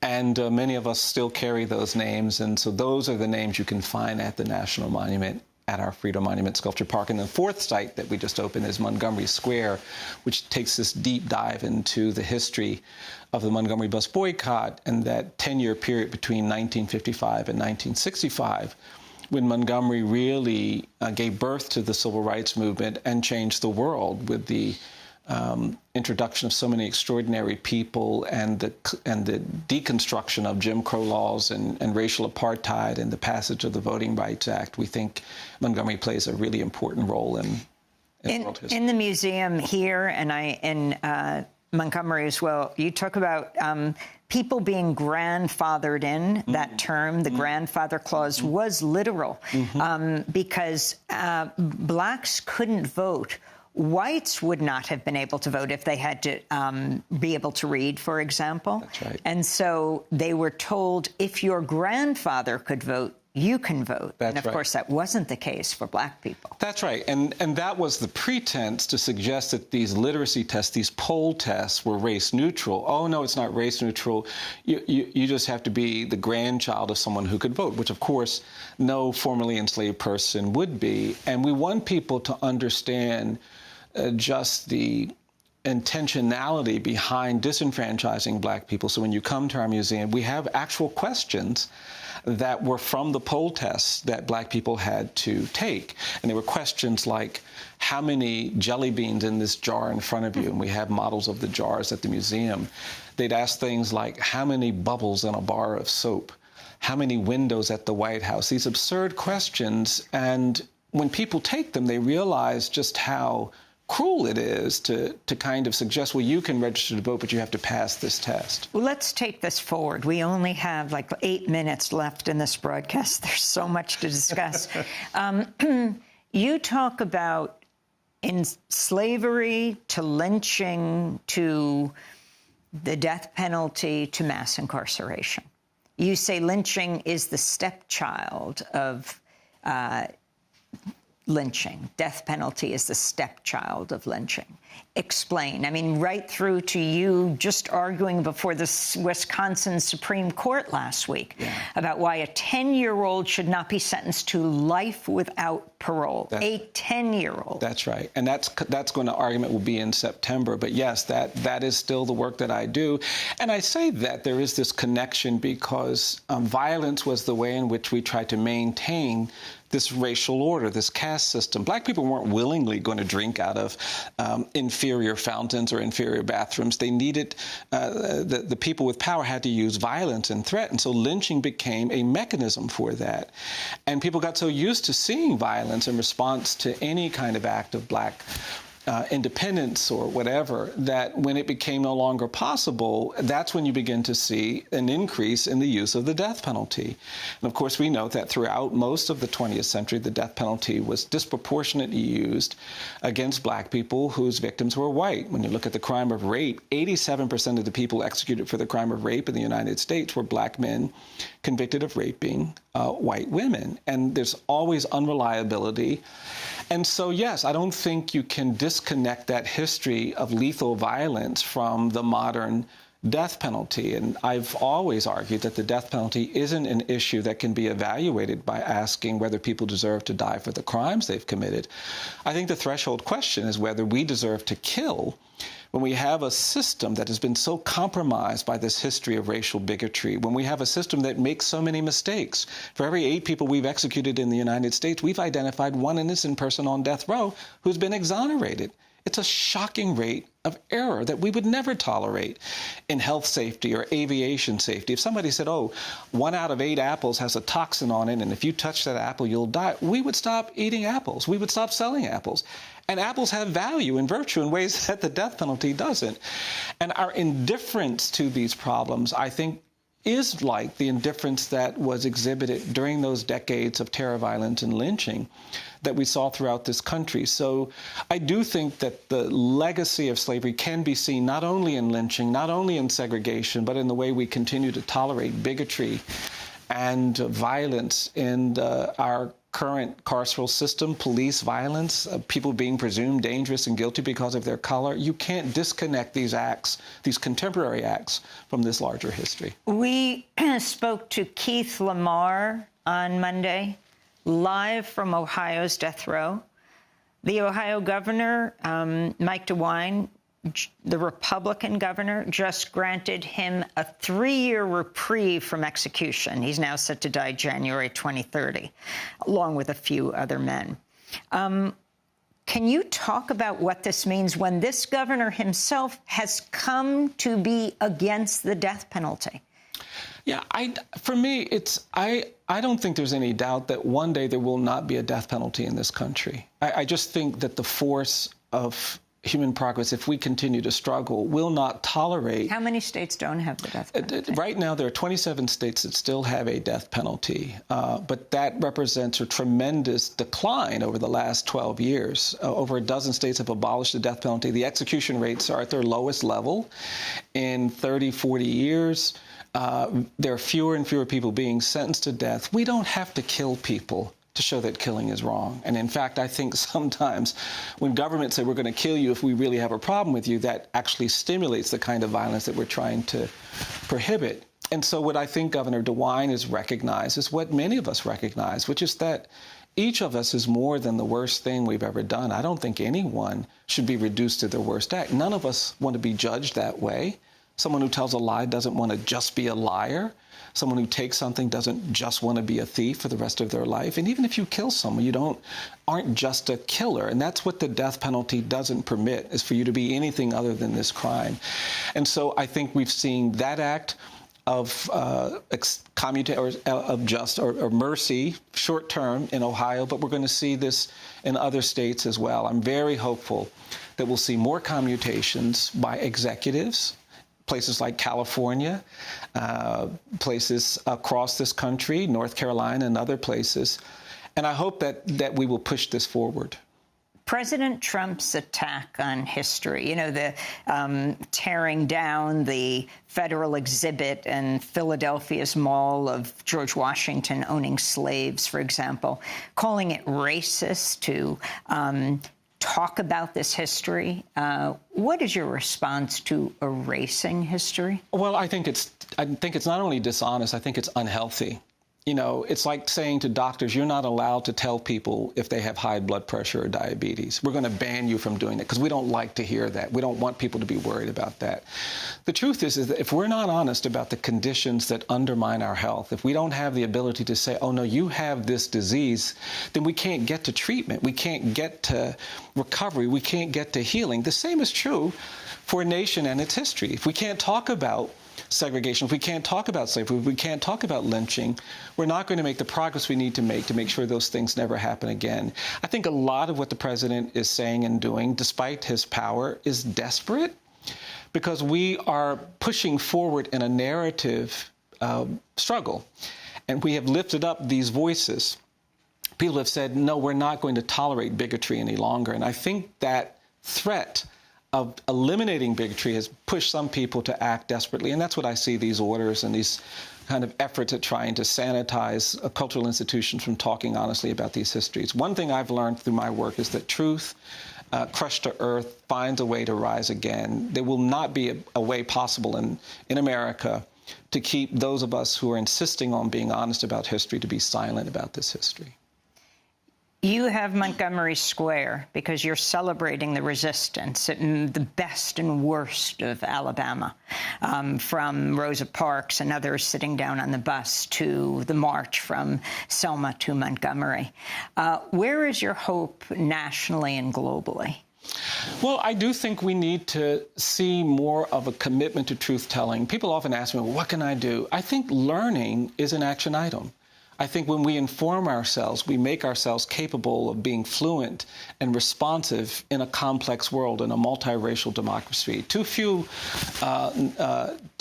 And many of us still carry those names. And so those are the names you can find at the National Monument at our Freedom Monument Sculpture Park. And the fourth site that we just opened is Montgomery Square, which takes this deep dive into the history of the Montgomery bus boycott and that 10-year period between 1955 and 1965, when Montgomery really gave birth to the civil rights movement and changed the world with the introduction of so many extraordinary people and the deconstruction of Jim Crow laws and racial apartheid and the passage of the Voting Rights Act. We think Montgomery plays a really important role in world history. In the museum here and in Montgomery as well, you talk about people being grandfathered in. That term, the grandfather clause, was literal because blacks couldn't vote whites would not have been able to vote if they had to be able to read, for example. That's right. And so they were told, if your grandfather could vote, you can vote. That's and of right. course, that wasn't the case for black people. That's right. And that was the pretense to suggest that these literacy tests, these poll tests, were race neutral. Oh, no, it's not race neutral. You just have to be the grandchild of someone who could vote, which, of course, no formerly enslaved person would be. And we want people to understand just the intentionality behind disenfranchising black people. So when you come to our museum, we have actual questions that were from the poll tests that black people had to take. And there were questions like, how many jelly beans in this jar in front of you? And we have models of the jars at the museum. They'd ask things like, how many bubbles in a bar of soap? How many windows at the White House? These absurd questions. And when people take them, they realize just how cruel it is to kind of suggest, well, you can register to vote, but you have to pass this test. Well, let's take this forward. We only have like 8 minutes left in this broadcast. There's so much to discuss. You talk about in slavery to lynching to the death penalty to mass incarceration. You say lynching is the stepchild of lynching. Death penalty is the stepchild of lynching. Explain. I mean, right through to you just arguing before the Wisconsin Supreme Court last week about why a 10-year-old should not be sentenced to life without parole. A 10-year-old. That's right. And that's going to argument will be in September. But yes, that is still the work that I do. And I say that there is this connection because violence was the way in which we tried to maintain this racial order, this caste system. Black people weren't willingly going to drink out of inferior fountains or inferior bathrooms. They needed, the people with power had to use violence and threat. And so lynching became a mechanism for that. And people got so used to seeing violence in response to any kind of act of black independence or whatever, that when it became no longer possible, that's when you begin to see an increase in the use of the death penalty. And of course, we know that throughout most of the 20th century, the death penalty was disproportionately used against black people whose victims were white. When you look at the crime of rape, 87% of the people executed for the crime of rape in the United States were black men convicted of raping white women. And there's always unreliability. And so, yes, I don't think you can disconnect that history of lethal violence from the modern death penalty. And I've always argued that the death penalty isn't an issue that can be evaluated by asking whether people deserve to die for the crimes they've committed. I think the threshold question is whether we deserve to kill when we have a system that has been so compromised by this history of racial bigotry, when we have a system that makes so many mistakes. For every 8 people we've executed in the United States, we've identified one innocent person on death row who's been exonerated. It's a shocking rate of error that we would never tolerate in health safety or aviation safety. If somebody said, oh, 1 out of 8 apples has a toxin on it, and if you touch that apple, you'll die, we would stop eating apples. We would stop selling apples. And apples have value and virtue in ways that the death penalty doesn't. And our indifference to these problems, I think, is like the indifference that was exhibited during those decades of terror violence and lynching that we saw throughout this country. So I do think that the legacy of slavery can be seen not only in lynching, not only in segregation, but in the way we continue to tolerate bigotry and violence in our current carceral system, police violence, people being presumed dangerous and guilty because of their color. You can't disconnect these acts, these contemporary acts, from this larger history. We spoke to Keith Lamar on Monday, live from Ohio's death row. The Ohio governor, Mike DeWine, the Republican governor, just granted him a 3-year reprieve from execution. He's now set to die January 2030, along with a few other men. Can you talk about what this means when this governor himself has come to be against the death penalty? Yeah, for me, I don't think there's any doubt that one day there will not be a death penalty in this country. I just think that the force of human progress, if we continue to struggle, will not tolerate. How many states don't have the death penalty? Right now, there are 27 states that still have a death penalty, but that represents a tremendous decline over the last 12 years. Over a dozen states have abolished the death penalty. The execution rates are at their lowest level in 30, 40 years. There are fewer and fewer people being sentenced to death. We don't have to kill people to show that killing is wrong. And in fact, I think sometimes when governments say we're going to kill you if we really have a problem with you, that actually stimulates the kind of violence that we're trying to prohibit. And so what I think Governor DeWine has recognized is what many of us recognize, which is that each of us is more than the worst thing we've ever done. I don't think anyone should be reduced to their worst act. None of us want to be judged that way. Someone who tells a lie doesn't want to just be a liar. Someone who takes something doesn't just want to be a thief for the rest of their life. And even if you kill someone, you aren't just a killer. And that's what the death penalty doesn't permit, is for you to be anything other than this crime. And so I think we've seen that act of mercy, short term in Ohio, but we're going to see this in other states as well. I'm very hopeful that we'll see more commutations by executives, places like California, places across this country, North Carolina and other places. And I hope that we will push this forward. President Trump's attack on history, the tearing down the federal exhibit in Philadelphia's Mall of George Washington owning slaves, for example, calling it racist to talk about this history. What is your response to erasing history? Well, I think it's not only dishonest, I think it's unhealthy. It's like saying to doctors, you're not allowed to tell people if they have high blood pressure or diabetes. We're going to ban you from doing it because we don't like to hear that. We don't want people to be worried about that. The truth is that if we're not honest about the conditions that undermine our health, if we don't have the ability to say, oh, no, you have this disease, then we can't get to treatment. We can't get to recovery. We can't get to healing. The same is true for a nation and its history. If we can't talk about segregation, if we can't talk about slavery, if we can't talk about lynching, we're not going to make the progress we need to make sure those things never happen again. I think a lot of what the president is saying and doing, despite his power, is desperate because we are pushing forward in a narrative struggle. And we have lifted up these voices. People have said, no, we're not going to tolerate bigotry any longer. And I think that threat of eliminating bigotry has pushed some people to act desperately. And that's what I see these orders and these kind of efforts at trying to sanitize cultural institutions from talking honestly about these histories. One thing I've learned through my work is that truth, crushed to earth, finds a way to rise again. There will not be a way possible in America to keep those of us who are insisting on being honest about history to be silent about this history. You have Montgomery Square because you're celebrating the resistance, the best and worst of Alabama, from Rosa Parks and others sitting down on the bus to the march from Selma to Montgomery. Where is your hope nationally and globally? Well, I do think we need to see more of a commitment to truth-telling. People often ask me, well, what can I do? I think learning is an action item. I think when we inform ourselves, we make ourselves capable of being fluent and responsive in a complex world, in a multiracial democracy. Too few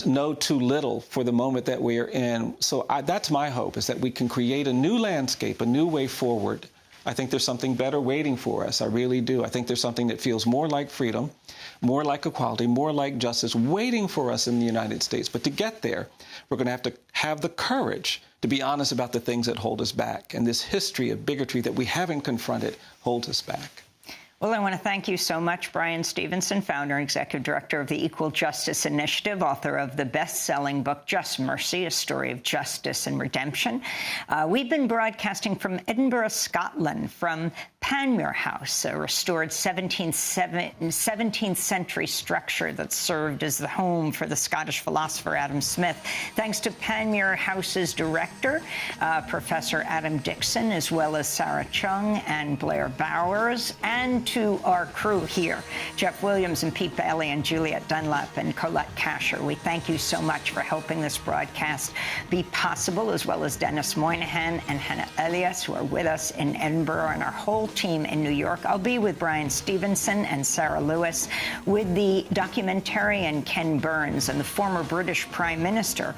know too little for the moment that we are in. So that's my hope, is that we can create a new landscape, a new way forward. I think there's something better waiting for us. I really do. I think there's something that feels more like freedom, more like equality, more like justice waiting for us in the United States. But to get there, we're going to have the courage to be honest about the things that hold us back. And this history of bigotry that we haven't confronted holds us back. Well, I want to thank you so much, Bryan Stevenson, founder and executive director of the Equal Justice Initiative, author of the best-selling book, Just Mercy, A Story of Justice and Redemption. We've been broadcasting from Edinburgh, Scotland, from Panmure House, a restored 17th century structure that served as the home for the Scottish philosopher Adam Smith. Thanks to Panmure House's director, Professor Adam Dixon, as well as Sarah Chung and Blair Bowers, and to our crew here, Jeff Williams and Pete Bailey and Juliet Dunlap and Colette Kasher. We thank you so much for helping this broadcast be possible, as well as Dennis Moynihan and Hannah Elias, who are with us in Edinburgh, and our whole team in New York. I'll be with Brian Stevenson and Sarah Lewis, with the documentarian Ken Burns and the former British Prime Minister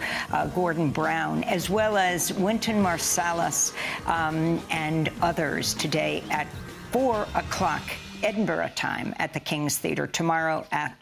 Gordon Brown, as well as Wynton Marsalis and others today at 4 o'clock Edinburgh time at the King's Theatre, tomorrow at